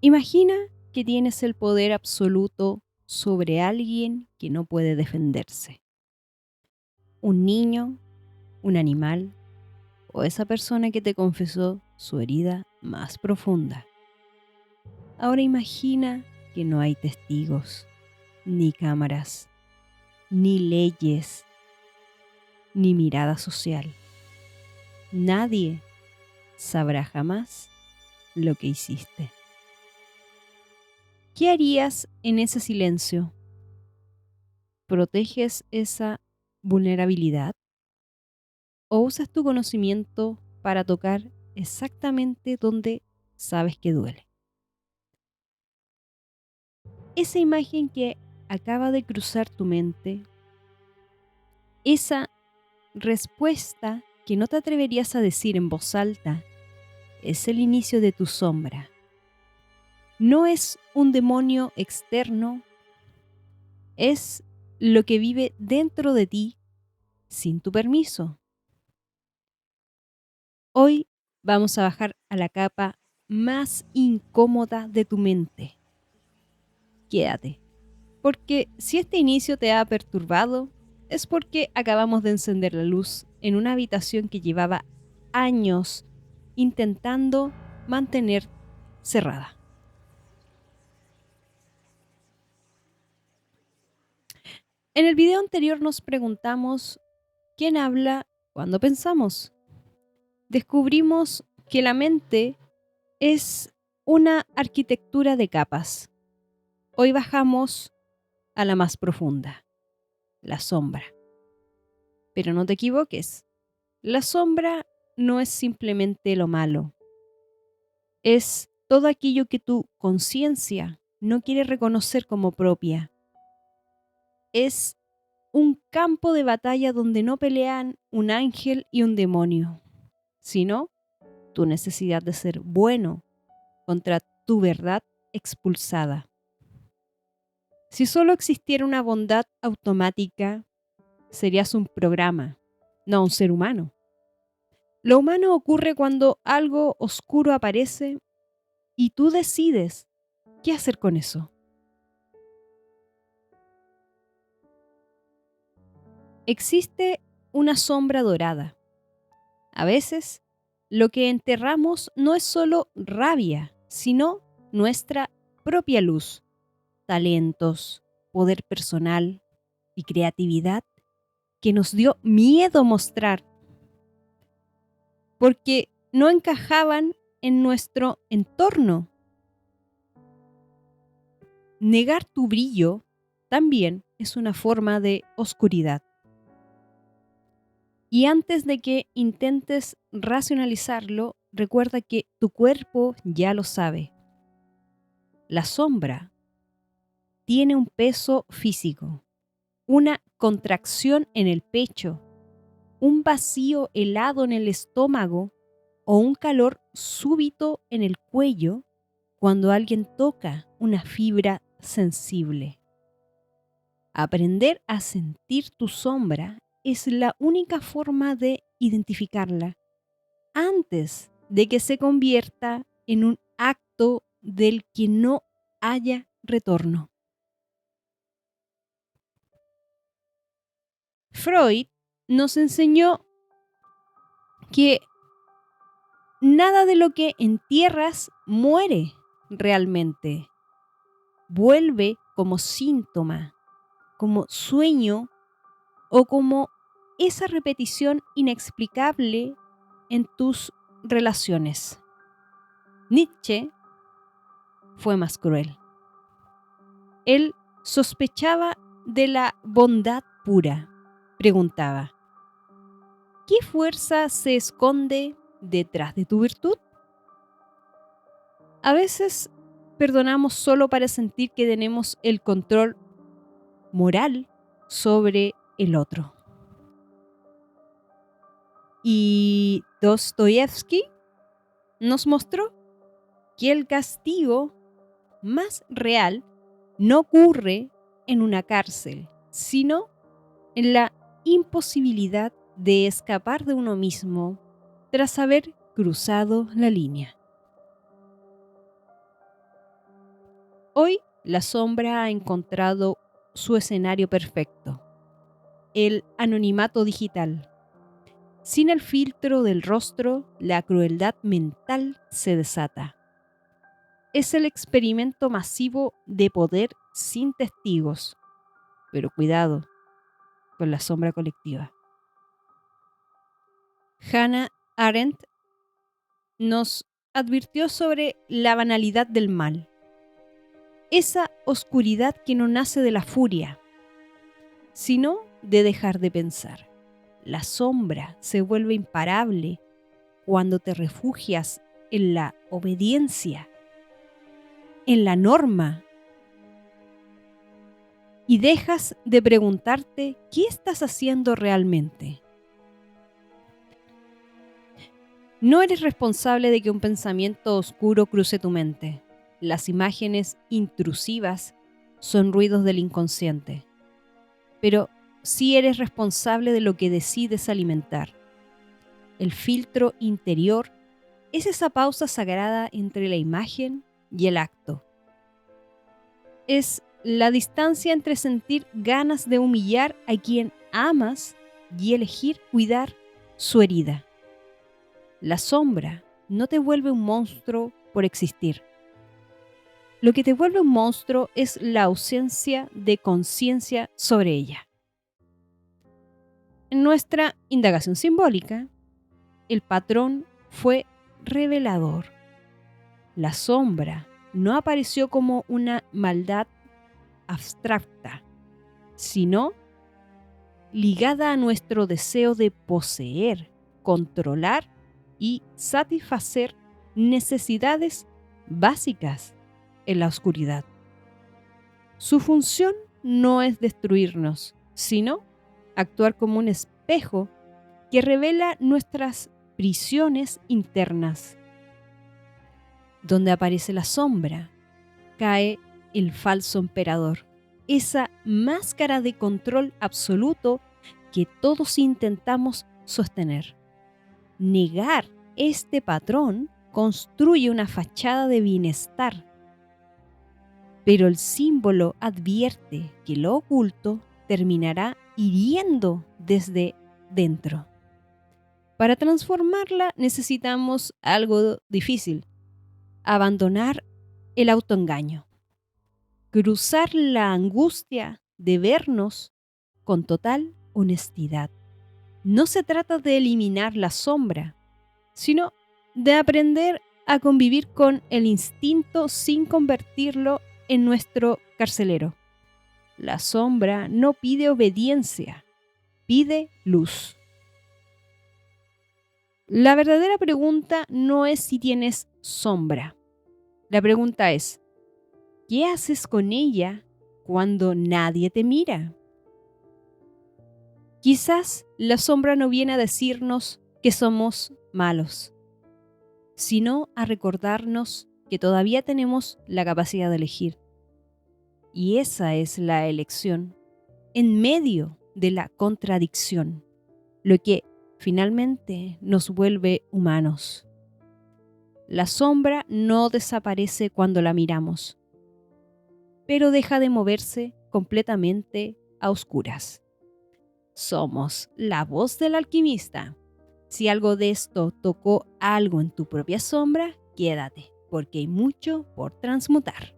Imagina que tienes el poder absoluto sobre alguien que no puede defenderse. Un niño, un animal o esa persona que te confesó su herida más profunda. Ahora imagina que no hay testigos, ni cámaras, ni leyes, ni mirada social. Nadie sabrá jamás lo que hiciste. ¿Qué harías en ese silencio? ¿Proteges esa vulnerabilidad o usas tu conocimiento para tocar exactamente donde sabes que duele? Esa imagen que acaba de cruzar tu mente, esa respuesta que no te atreverías a decir en voz alta, es el inicio de tu sombra. No es un demonio externo, es lo que vive dentro de ti sin tu permiso. Hoy vamos a bajar a la capa más incómoda de tu mente. Quédate, porque si este inicio te ha perturbado, es porque acabamos de encender la luz en una habitación que llevaba años intentando mantener cerrada. En el video anterior nos preguntamos, ¿quién habla cuando pensamos? Descubrimos que la mente es una arquitectura de capas. Hoy bajamos a la más profunda, la sombra. Pero no te equivoques, la sombra no es simplemente lo malo, es todo aquello que tu conciencia no quiere reconocer como propia. Es un campo de batalla donde no pelean un ángel y un demonio, sino tu necesidad de ser bueno contra tu verdad expulsada. Si solo existiera una bondad automática, serías un programa, no un ser humano. Lo humano ocurre cuando algo oscuro aparece y tú decides qué hacer con eso. Existe una sombra dorada. A veces, lo que enterramos no es solo rabia, sino nuestra propia luz, talentos, poder personal y creatividad que nos dio miedo mostrar porque no encajaban en nuestro entorno. Negar tu brillo también es una forma de oscuridad. Y antes de que intentes racionalizarlo, recuerda que tu cuerpo ya lo sabe. La sombra tiene un peso físico, una contracción en el pecho, un vacío helado en el estómago o un calor súbito en el cuello cuando alguien toca una fibra sensible. Aprender a sentir tu sombra es la única forma de identificarla antes de que se convierta en un acto del que no haya retorno. Freud nos enseñó que nada de lo que entierras muere realmente. Vuelve como síntoma, como sueño o como esa repetición inexplicable en tus relaciones. Nietzsche fue más cruel. Él sospechaba de la bondad pura. Preguntaba, ¿qué fuerza se esconde detrás de tu virtud? A veces perdonamos solo para sentir que tenemos el control moral sobre el otro. Y Dostoyevsky nos mostró que el castigo más real no ocurre en una cárcel, sino en la imposibilidad de escapar de uno mismo tras haber cruzado la línea. Hoy la sombra ha encontrado su escenario perfecto, el anonimato digital. Sin el filtro del rostro, la crueldad mental se desata. Es el experimento masivo de poder sin testigos. Pero cuidado con la sombra colectiva. Hannah Arendt nos advirtió sobre la banalidad del mal. Esa oscuridad que no nace de la furia, sino de dejar de pensar. La sombra se vuelve imparable cuando te refugias en la obediencia, en la norma, y dejas de preguntarte qué estás haciendo realmente. No eres responsable de que un pensamiento oscuro cruce tu mente. Las imágenes intrusivas son ruidos del inconsciente. Pero sí eres responsable de lo que decides alimentar. El filtro interior es esa pausa sagrada entre la imagen y el acto. Es la distancia entre sentir ganas de humillar a quien amas y elegir cuidar su herida. La sombra no te vuelve un monstruo por existir. Lo que te vuelve un monstruo es la ausencia de conciencia sobre ella. En nuestra indagación simbólica, el patrón fue revelador. La sombra no apareció como una maldad abstracta, sino ligada a nuestro deseo de poseer, controlar y satisfacer necesidades básicas en la oscuridad. Su función no es destruirnos, sino actuar como un espejo que revela nuestras prisiones internas. Donde aparece la sombra, cae el falso emperador, esa máscara de control absoluto que todos intentamos sostener. Negar este patrón construye una fachada de bienestar, pero el símbolo advierte que lo oculto terminará hiriendo desde dentro. Para transformarla necesitamos algo difícil: abandonar el autoengaño, cruzar la angustia de vernos con total honestidad. No se trata de eliminar la sombra, sino de aprender a convivir con el instinto sin convertirlo en nuestro carcelero. La sombra no pide obediencia, pide luz. La verdadera pregunta no es si tienes sombra. La pregunta es, ¿qué haces con ella cuando nadie te mira? Quizás la sombra no viene a decirnos que somos malos, sino a recordarnos que todavía tenemos la capacidad de elegir. Y esa es la elección, en medio de la contradicción, lo que finalmente nos vuelve humanos. La sombra no desaparece cuando la miramos, pero deja de moverse completamente a oscuras. Somos la voz del alquimista. Si algo de esto tocó algo en tu propia sombra, quédate, porque hay mucho por transmutar.